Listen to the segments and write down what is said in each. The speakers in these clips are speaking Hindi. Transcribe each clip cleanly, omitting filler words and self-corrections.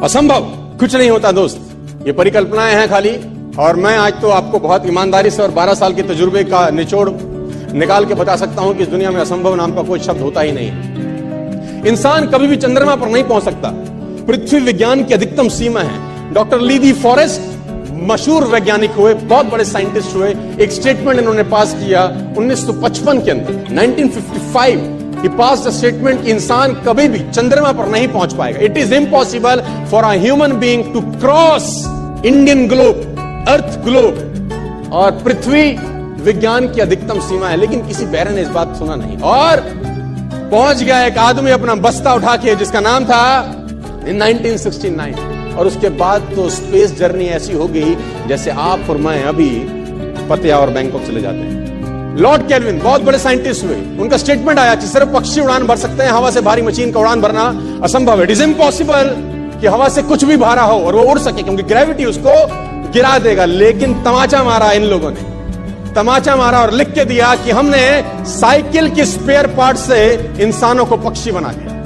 असंभव कुछ नहीं होता दोस्त, ये परिकल्पनाएं हैं खाली। और मैं आज तो आपको बहुत ईमानदारी से और 12 साल के तजुर्बे का निचोड़ निकाल के बता सकता हूं कि इस दुनिया में असंभव नाम का कोई शब्द होता ही नहीं है। इंसान कभी भी चंद्रमा पर नहीं पहुंच सकता, पृथ्वी विज्ञान की अधिकतम सीमा है। डॉक्टर ली फॉरेस्ट मशहूर वैज्ञानिक हुए, बहुत बड़े साइंटिस्ट हुए। एक स्टेटमेंट इन्होंने पास किया 1955 के अंदर, 1955 he passed a statement कि इंसान कभी भी चंद्रमा पर नहीं पहुंच पाएगा। It is impossible for a human being to cross Indian globe, earth globe. और पृथ्वी विज्ञान की अधिकतम सीमा है, लेकिन किसी बैरन ने इस बात सुना नहीं और पहुंच गया एक आदमी अपना बस्ता उठा के, जिसका नाम था इन 1969। और उसके बाद तो स्पेस जर्नी ऐसी हो गई जैसे आप और मैं अभी पतिया और बैंकॉक चले जाते हैं। लॉर्ड केल्विन बहुत बड़े साइंटिस्ट हुए, उनका स्टेटमेंट आया कि सिर्फ पक्षी उड़ान भर सकते हैं, हवा से भारी मशीन का उड़ान भरना असंभव है। इट इज इम्पॉसिबल कि हवा से कुछ भी भारा हो और वो उड़ सके, क्योंकि ग्रेविटी उसको गिरा देगा। लेकिन तमाचा मारा इन लोगों ने, तमाचा मारा और लिख के दिया कि हमने साइकिल के स्पेयर पार्ट से इंसानों को पक्षी बना दिया।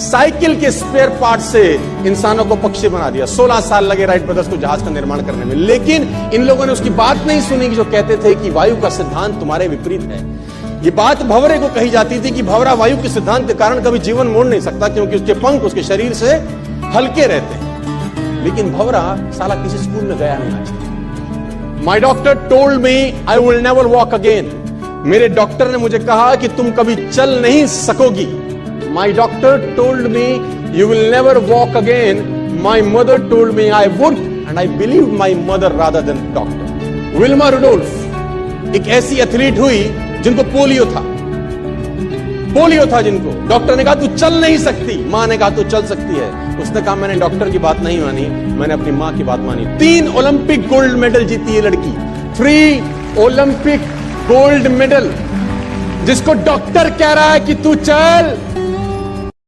साइकिल के स्पेयर पार्ट से इंसानों को पक्षी बना दिया। 16 साल लगे राइट ब्रदर्स को जहाज का निर्माण करने में, लेकिन इन लोगों ने उसकी बात नहीं सुनी कि जो कहते थे कि वायु का सिद्धांत तुम्हारे विपरीत है। ये बात भंवरे को कही जाती थी कि भंवरा वायु के सिद्धांत के कारण कभी जीवन मोड़ नहीं सकता, क्योंकि उसके पंख उसके शरीर से हल्के रहते हैं। लेकिन भंवरा साला किसी स्कूल में गया नहीं आज। माई doctor told me I will never walk again. मेरे डॉक्टर ने मुझे कहा कि तुम कभी चल नहीं सकोगी। My doctor told me you will never walk again. My mother told me I would, and I believed my mother rather than doctor. Wilma Rudolph एक ऐसी एथलीट हुई जिनको पोलियो था जिनको डॉक्टर ने कहा तू चल नहीं सकती, मां ने कहा तू चल सकती है। उसने कहा मैंने डॉक्टर की बात नहीं मानी, मैंने अपनी मां की बात मानी। 3 ओलंपिक गोल्ड मेडल जीती ये लड़की, 3 ओलंपिक गोल्ड मेडल, जिसको डॉक्टर कह रहा है कि तू चल,